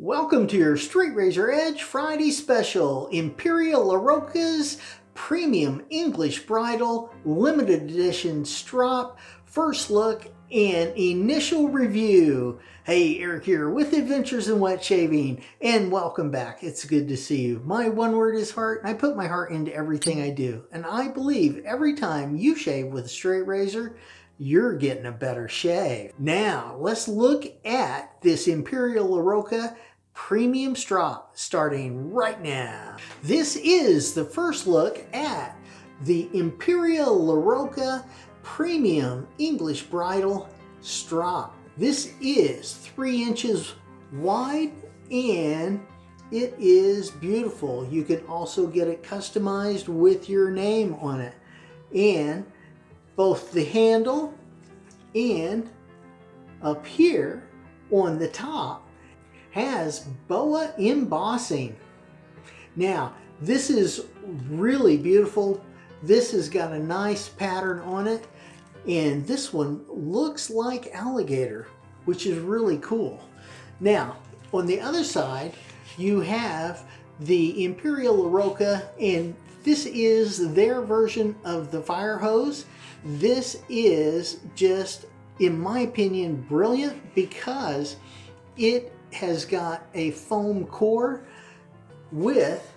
Welcome to your Straight Razor Edge Friday special, Imperia La Rocca's Premium English Bridle Limited Edition Strop, first look and initial review. Hey, Eric here with Adventures in Wet Shaving, and welcome back. It's good to see you. My one word is heart, and I put my heart into everything I do. And I believe every time you shave with a straight razor, you're getting a better shave. Now, let's look at this Imperia La Rocca Premium Strop starting right now. This is the first look at the Imperia La Rocca Premium English Bridle Strop. This is 3 inches wide and it is beautiful. You can also get it customized with your name on it. And both the handle and up here on the top has boa embossing. Now, this is really beautiful. This has got a nice pattern on it, and this one looks like alligator, which is really cool. Now, on the other side, you have the Imperia La Rocca, and this is their version of the fire hose. This is just, in my opinion, brilliant because it has got a foam core with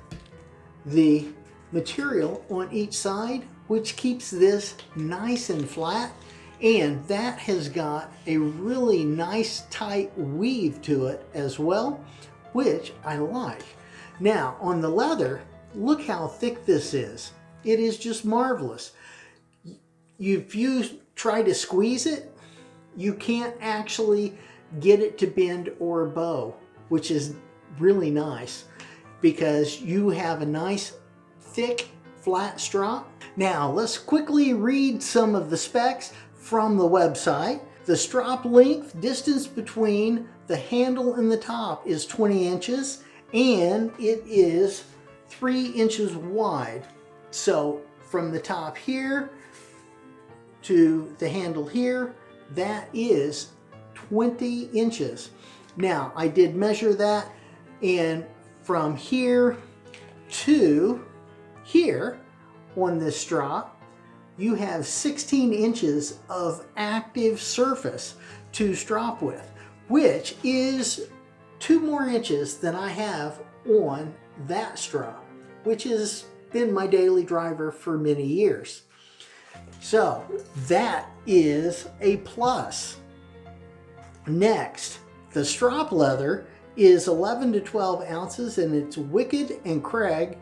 the material on each side, which keeps this nice and flat, and that has got a really nice tight weave to it as well, which I like. Now on the leather, look how thick this is. It is just marvelous. If you try to squeeze it, you can't actually get it to bend or bow, which is really nice because you have a nice thick flat strop. Now let's quickly read some of the specs from the website. The strop length distance between the handle and the top is 20 inches and it is 3 inches wide. So from the top here to the handle here, that is 20 inches. Now I did measure that, and from here to here on this strop you have 16 inches of active surface to strop with, which is 2 more inches than I have on that strop, which has been my daily driver for many years. So that is a plus. Next, the strop leather is 11 to 12 ounces and it's Wicked and Craig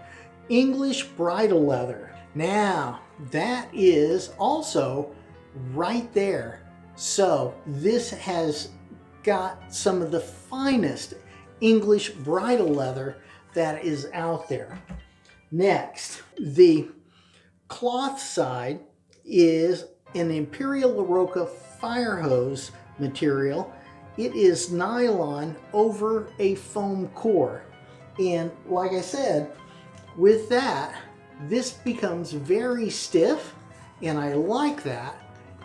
English bridle leather. Now, that is also right there. So this has got some of the finest English bridle leather that is out there. Next, the cloth side is an Imperia La Rocca fire hose material. It is nylon over a foam core, and like I said, with that this becomes very stiff, and I like that.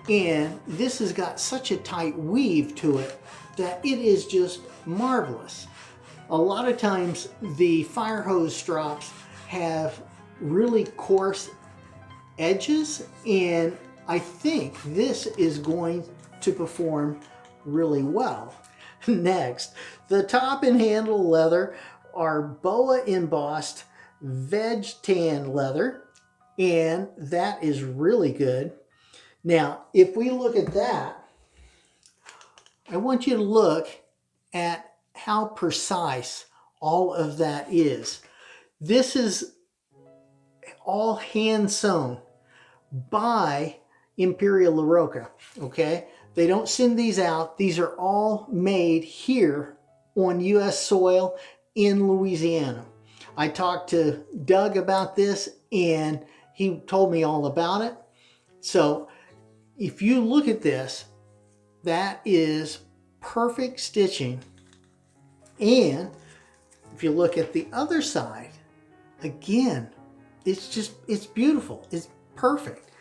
And this has got such a tight weave to it that it is just marvelous. A lot of times the fire hose strops have really coarse edges, and I think this is going to perform really well. Next, the top and handle leather are boa embossed veg tan leather, and that is really good. Now if we look at that, I want you to look at how precise all of that is. This is all hand sewn by Imperia La Rocca, okay? They don't send these out. These are all made here on US soil in Louisiana. I talked to Doug about this and he told me all about it. So if you look at this, that is perfect stitching. And if you look at the other side, again, it's beautiful. It's perfect.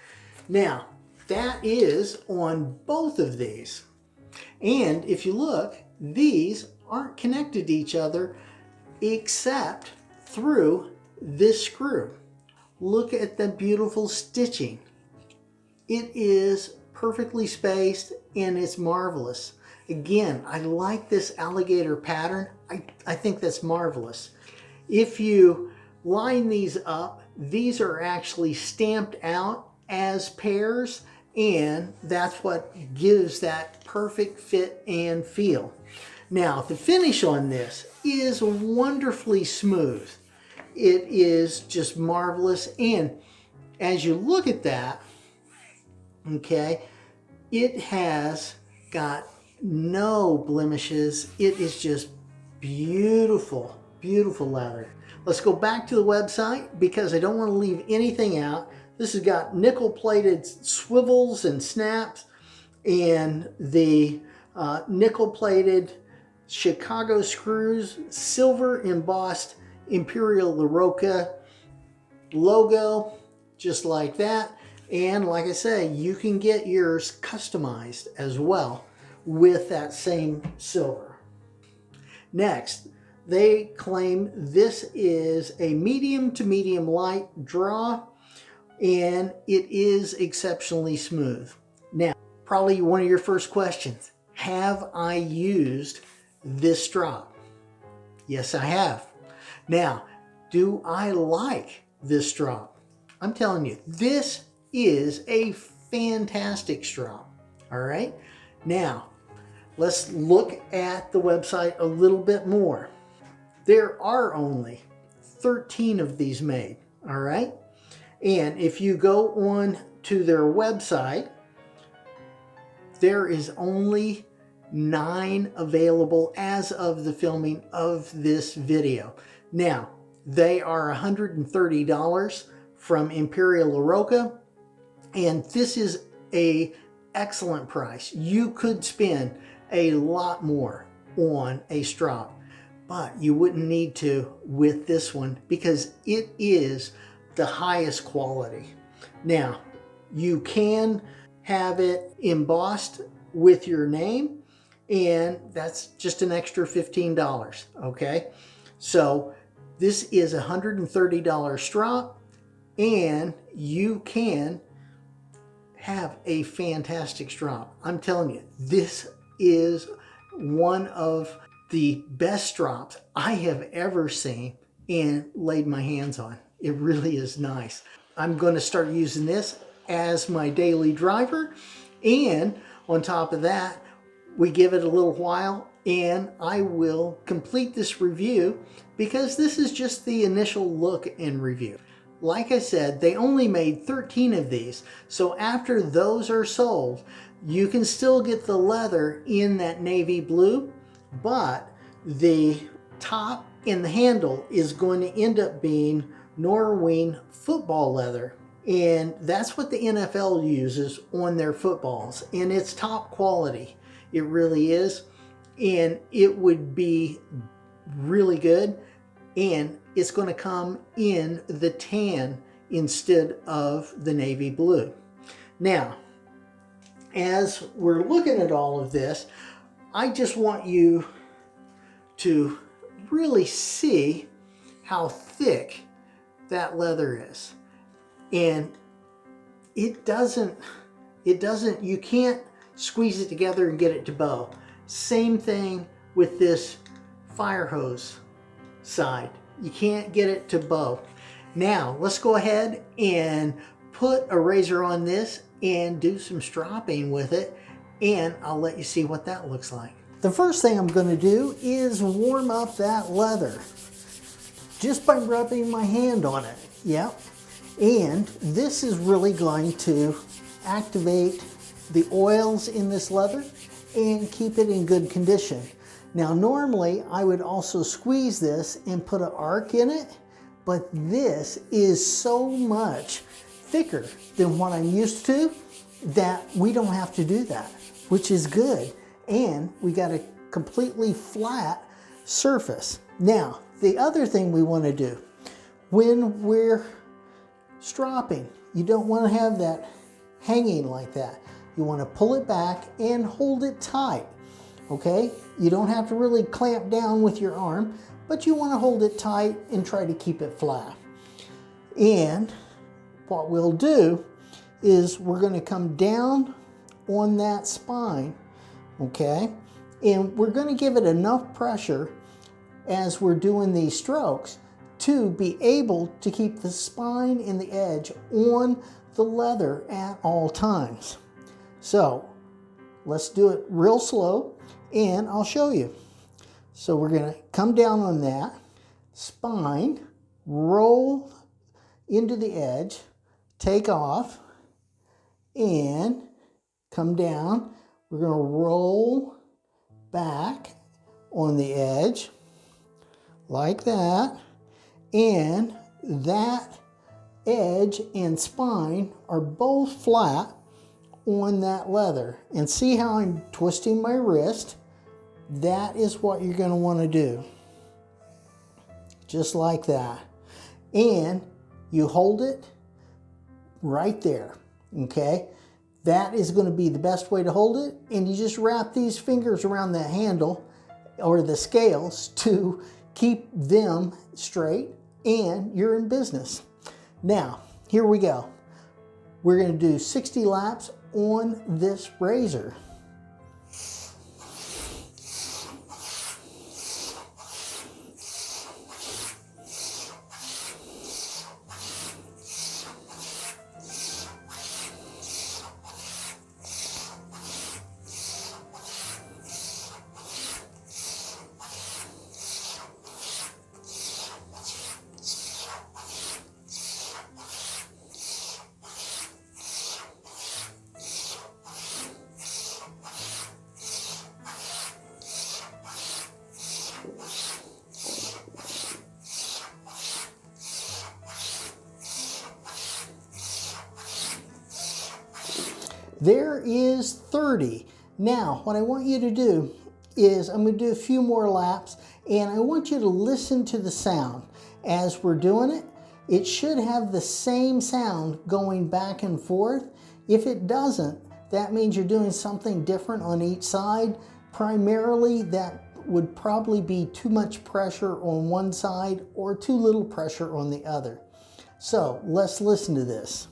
Now, that is on both of these. And if you look, these aren't connected to each other except through this screw. Look at the beautiful stitching. It is perfectly spaced and it's marvelous. Again, I like this alligator pattern. I think that's marvelous. If you line these up, these are actually stamped out as pairs, and that's what gives that perfect fit and feel. Now, the finish on this is wonderfully smooth. It is just marvelous, and as you look at that, okay, it has got no blemishes. It is just beautiful, beautiful leather. Let's go back to the website because I don't want to leave anything out. This has got nickel plated swivels and snaps, and the nickel plated Chicago screws, silver embossed Imperia La Roccia logo, just like that. And like I say, you can get yours customized as well with that same silver. Next, they claim this is a medium to medium light draw, and it is exceptionally smooth. Now, probably one of your first questions, have I used this strop? Yes, I have. Now, do I like this strop? I'm telling you, this is a fantastic strop. All right. Now, let's look at the website a little bit more. There are only 13 of these made. All right. And if you go on to their website, there is only 9 available as of the filming of this video. Now, they are $130 from Imperia La Roccia, and this is a excellent price. You could spend a lot more on a strop, but you wouldn't need to with this one because it is the highest quality. Now, you can have it embossed with your name, and that's just an extra $15, okay? So this is a $130 strop, and you can have a fantastic strop. I'm telling you, this is one of the best strops I have ever seen and laid my hands on. It really is nice. I'm going to start using this as my daily driver, and on top of that, we give it a little while and I will complete this review because this is just the initial look and review. Like I said, they only made 13 of these, so after those are sold, you can still get the leather in that navy blue, but the top and the handle is going to end up being Norwing football leather. And that's what the NFL uses on their footballs, and it's top quality. It really is, and it would be really good, and it's going to come in the tan instead of the navy blue. Now, as we're looking at all of this, I just want you to really see how thick that leather is. And it doesn't, you can't squeeze it together and get it to bow. Same thing with this fire hose side. You can't get it to bow. Now, let's go ahead and put a razor on this and do some stropping with it, and I'll let you see what that looks like. The first thing I'm going to do is warm up that leather just by rubbing my hand on it. Yep. And this is really going to activate the oils in this leather and keep it in good condition. Now, normally I would also squeeze this and put an arc in it, but this is so much thicker than what I'm used to that we don't have to do that, which is good. And we got a completely flat surface. Now, the other thing we want to do when we're stropping, you don't want to have that hanging like that. You want to pull it back and hold it tight. okay? You don't have to really clamp down with your arm, but you want to hold it tight and try to keep it flat. And what we'll do is we're going to come down on that spine, okay? And we're going to give it enough pressure as we're doing these strokes to be able to keep the spine and the edge on the leather at all times. So let's do it real slow and I'll show you. So we're going to come down on that spine, roll into the edge, take off, and come down. We're going to roll back on the edge like that, and that edge and spine are both flat on that leather. And see how I'm twisting my wrist? That is what you're going to want to do. Just like that. And you hold it right there, okay? That is going to be the best way to hold it. And you just wrap these fingers around the handle or the scales to keep them straight, and you're in business. Now, here we go. We're going to do 60 laps on this razor. There is 30. Now, what I want you to do is I'm going to do a few more laps, and I want you to listen to the sound. As we're doing it, it should have the same sound going back and forth. If it doesn't, that means you're doing something different on each side. Primarily, that would probably be too much pressure on one side or too little pressure on the other. So let's listen to this.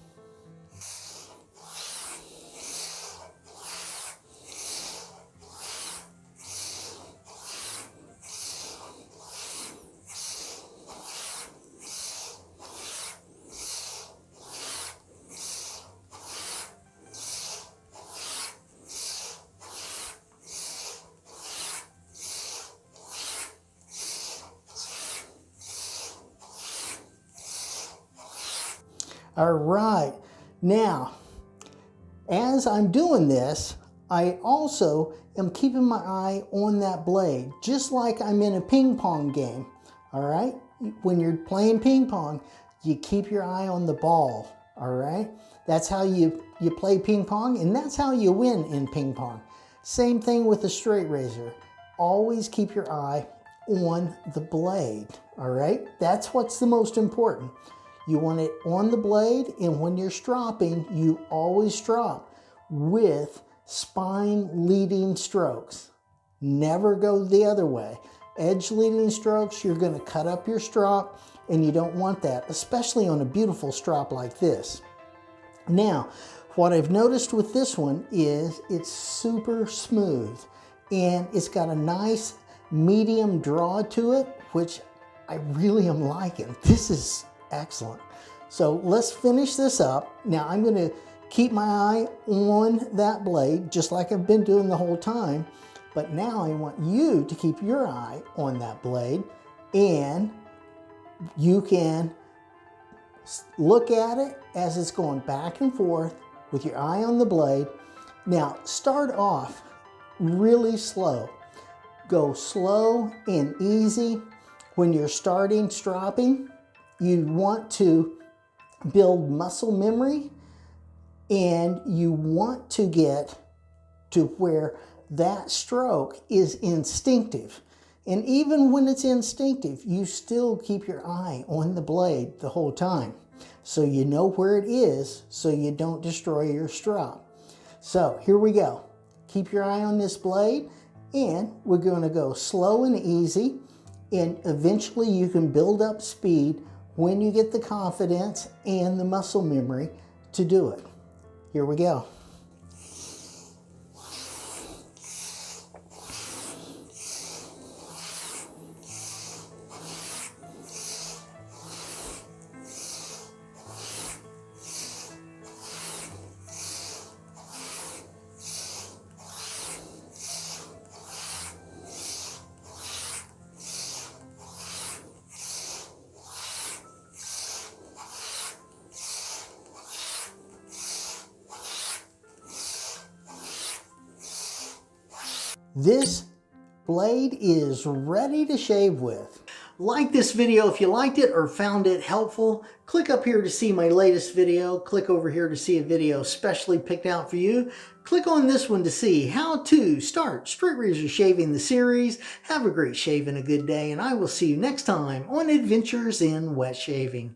All right, now, as I'm doing this, I also am keeping my eye on that blade, just like I'm in a ping pong game, all right? When you're playing ping pong, you keep your eye on the ball, all right? That's how you play ping pong, and that's how you win in ping pong. Same thing with a straight razor. Always keep your eye on the blade, all right? That's what's the most important. You want it on the blade, and when you're stropping, you always strop with spine leading strokes. Never go the other way. Edge leading strokes, you're going to cut up your strop, and you don't want that, especially on a beautiful strop like this. Now, what I've noticed with this one is it's super smooth, and it's got a nice medium draw to it, which I really am liking. This is excellent. So let's finish this up. Now I'm going to keep my eye on that blade just like I've been doing the whole time, but now I want you to keep your eye on that blade, and you can look at it as it's going back and forth with your eye on the blade. Now start off really slow. Go slow and easy. When you're starting stropping, you want to build muscle memory, and you want to get to where that stroke is instinctive. And even when it's instinctive, you still keep your eye on the blade the whole time, so you know where it is, so you don't destroy your strop. So here we go. Keep your eye on this blade, And we're going to go slow and easy, and eventually you can build up speed when you get the confidence and the muscle memory to do it. Here we go. This blade is ready to shave with. Like this video if you liked it or found it helpful. Click up here to see my latest video. Click over here to see a video specially picked out for you. Click on this one to see how to start straight razor shaving the series. Have a great shave and a good day, and I will see you next time on Adventures in Wet Shaving.